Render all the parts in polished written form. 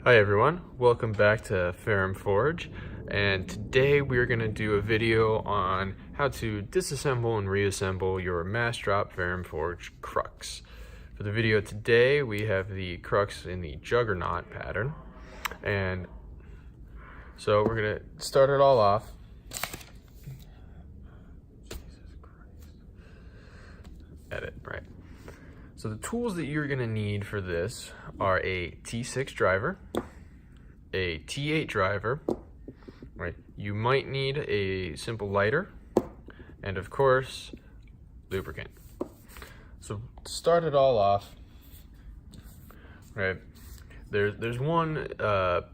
Hi everyone, welcome back to Ferrum Forge, and today we're going to do a video on how to disassemble and reassemble your MassDrop Ferrum Forge Crux. For the video today we have the Crux in the Juggernaut pattern, and so we're going to start it all off. Edit, right. So the tools that you're going to need for this are a T6 driver, a T8 driver, right? You might need a simple lighter, and of course, lubricant. So to start it all off, right, there's one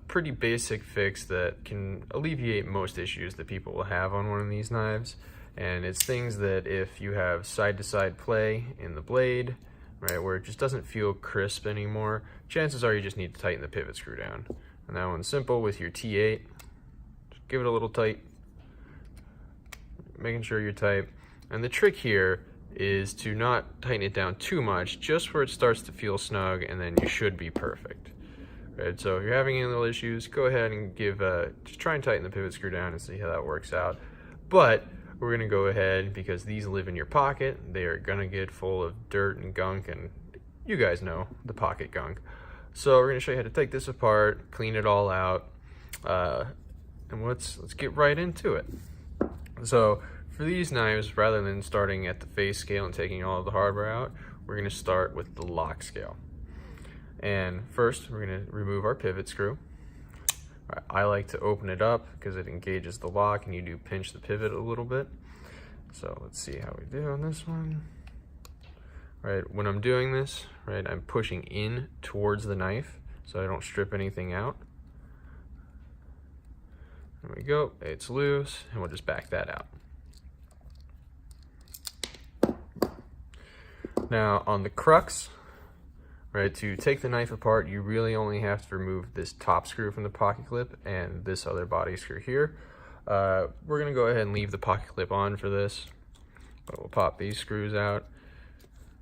pretty basic fix that can alleviate most issues that people will have on one of these knives, and it's things that if you have side-to-side play in the blade, right, where it just doesn't feel crisp anymore, chances are you just need to tighten the pivot screw down. And that one's simple with your T8. Just give it a little tight, making sure you're tight. And the trick here is to not tighten it down too much, just where it starts to feel snug, and then you should be perfect. Right, so if you're having any little issues, go ahead and just try and tighten the pivot screw down and see how that works out. But we're gonna go ahead, because these live in your pocket, they are gonna get full of dirt and gunk, and you guys know the pocket gunk. So we're gonna show you how to take this apart, clean it all out, and let's get right into it. So for these knives, rather than starting at the face scale and taking all of the hardware out, we're gonna start with the lock scale. And first, we're gonna remove our pivot screw. I like to open it up because it engages the lock and you do pinch the pivot a little bit. So let's see how we do on this one. Right, when I'm doing this, right, I'm pushing in towards the knife so I don't strip anything out. There we go, it's loose, and we'll just back that out. Now on the Crux, right, to take the knife apart, you really only have to remove this top screw from the pocket clip and this other body screw here. We're gonna go ahead and leave the pocket clip on for this, but we'll pop these screws out.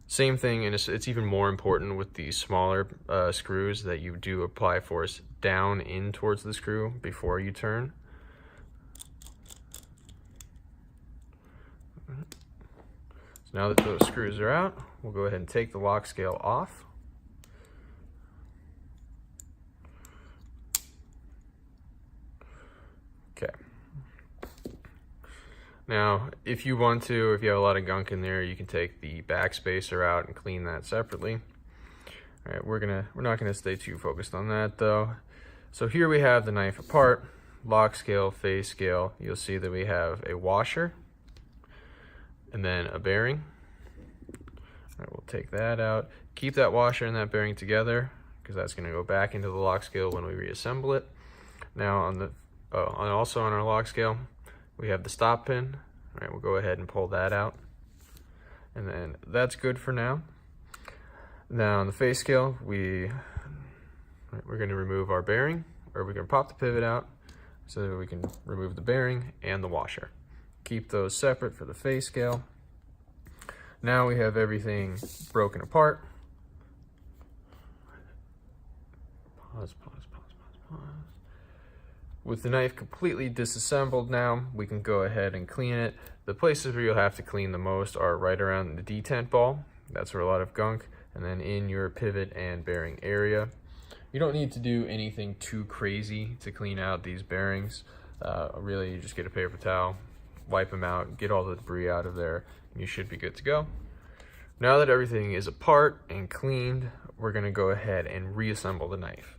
Same thing, and it's even more important with the smaller screws that you do apply force down in towards the screw before you turn. So now that those screws are out, we'll go ahead and take the lock scale off. Okay. Now, if you want to, if you have a lot of gunk in there, you can take the backspacer out and clean that separately. All right, we're not gonna stay too focused on that though. So here we have the knife apart, lock scale, face scale. You'll see that we have a washer and then a bearing. All right, we'll take that out. Keep that washer and that bearing together because that's gonna go back into the lock scale when we reassemble it. Now also on our lock scale, we have the stop pin. All right, we'll go ahead and pull that out. And then that's good for now. Now on the face scale, we're gonna remove our bearing, or we're gonna pop the pivot out so that we can remove the bearing and the washer. Keep those separate for the face scale. Now we have everything broken apart. Pause. With the knife completely disassembled now, we can go ahead and clean it. The places where you'll have to clean the most are right around the detent ball. That's where a lot of gunk, and then in your pivot and bearing area. You don't need to do anything too crazy to clean out these bearings. Really, you just get a paper towel, wipe them out, get all the debris out of there, and you should be good to go. Now that everything is apart and cleaned, we're gonna go ahead and reassemble the knife.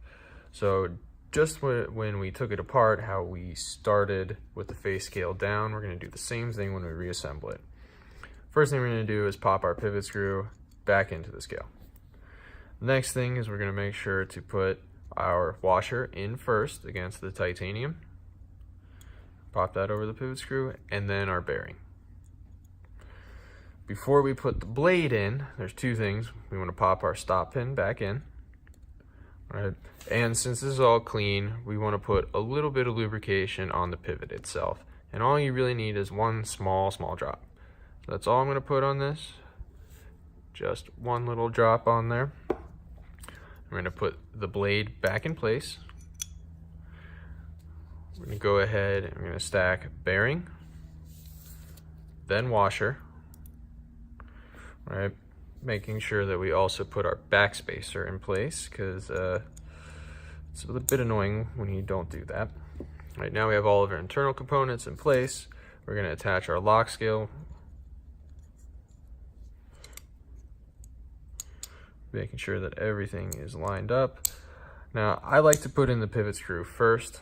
So just when we took it apart, how we started with the face scale down, we're gonna do the same thing when we reassemble it. First thing we're gonna do is pop our pivot screw back into the scale. The next thing is we're gonna make sure to put our washer in first against the titanium. Pop that over the pivot screw, and then our bearing. Before we put the blade in, there's two things. We wanna pop our stop pin back in. Right. And since this is all clean, we want to put a little bit of lubrication on the pivot itself. And all you really need is one small drop. So that's all I'm going to put on this. Just one little drop on there. We're going to put the blade back in place. We're going to go ahead and we're going to stack bearing, then washer, right? Making sure that we also put our backspacer in place, because it's a bit annoying when you don't do that. Right, now we have all of our internal components in place. We're going to attach our lock scale, making sure that everything is lined up. Now, I like to put in the pivot screw first.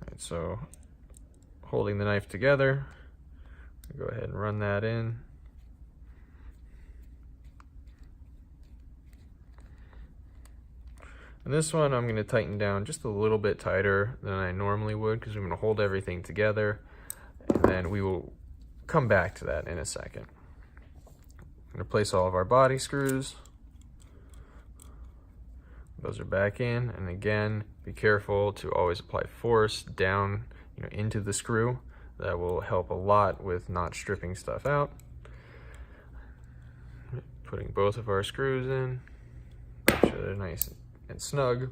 Right, so holding the knife together, go ahead and run that in. And this one I'm going to tighten down just a little bit tighter than I normally would, because I'm going to hold everything together, and then we will come back to that in a second. I'm going to place all of our body screws. Those are back in, and again, be careful to always apply force down, into the screw. That will help a lot with not stripping stuff out. Putting both of our screws in, make sure they're nice and snug.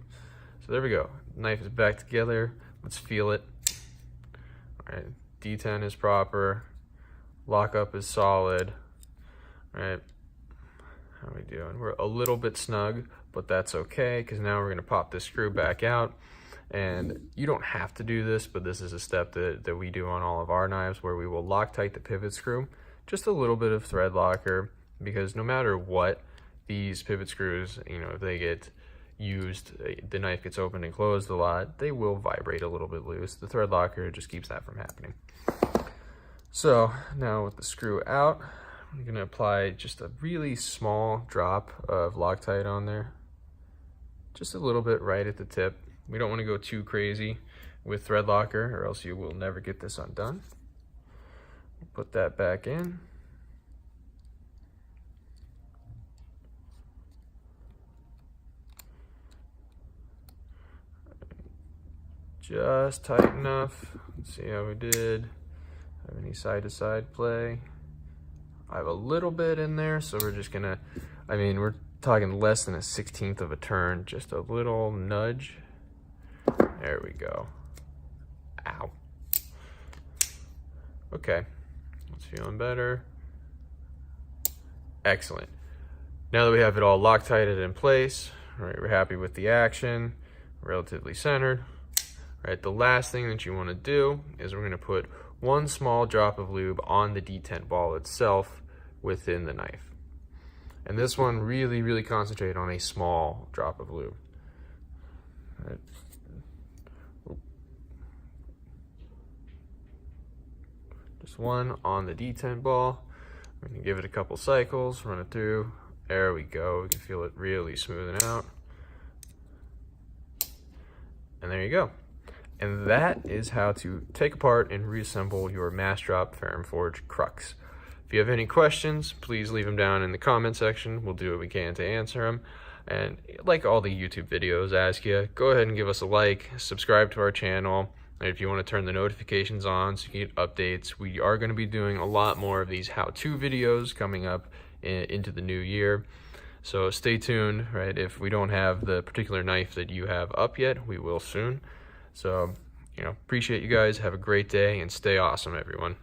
So there we go. Knife is back together. Let's feel it. All right, D10 is proper. Lockup is solid. All right, how are we doing? We're a little bit snug, but that's okay, because now we're going to pop this screw back out. And you don't have to do this, but this is a step that we do on all of our knives, where we will Loctite the pivot screw. Just a little bit of thread locker, because no matter what, these pivot screws, if they get used, the knife gets opened and closed a lot, they will vibrate a little bit loose. The thread locker just keeps that from happening. So now with the screw out, I'm going to apply just a really small drop of Loctite on there. Just a little bit right at the tip. We don't want to go too crazy with thread locker, or else you will never get this undone. Put that back in. Just tight enough. Let's see how we did. Have any side-to-side play? I have a little bit in there, so we're just gonna, we're talking less than a 1/16 of a turn, just a little nudge. There we go. Ow. Okay, it's feeling better. Excellent. Now that we have it all Loctited in place, right, we're happy with the action, relatively centered. Right, the last thing that you want to do is we're going to put one small drop of lube on the detent ball itself within the knife. And this one, really concentrate on a small drop of lube. Right. Just one on the detent ball. We're going to give it a couple cycles, run it through. There we go. We can feel it really smoothing out. And there you go. And that is how to take apart and reassemble your MassDrop Ferrum Forge Crux. If you have any questions, please leave them down in the comment section. We'll do what we can to answer them. And like all the YouTube videos ask you, go ahead and give us a like, subscribe to our channel. And if you want to turn the notifications on so you get updates, we are going to be doing a lot more of these how-to videos coming up into the new year. So stay tuned, right? If we don't have the particular knife that you have up yet, we will soon. So, appreciate you guys. Have a great day and stay awesome, everyone.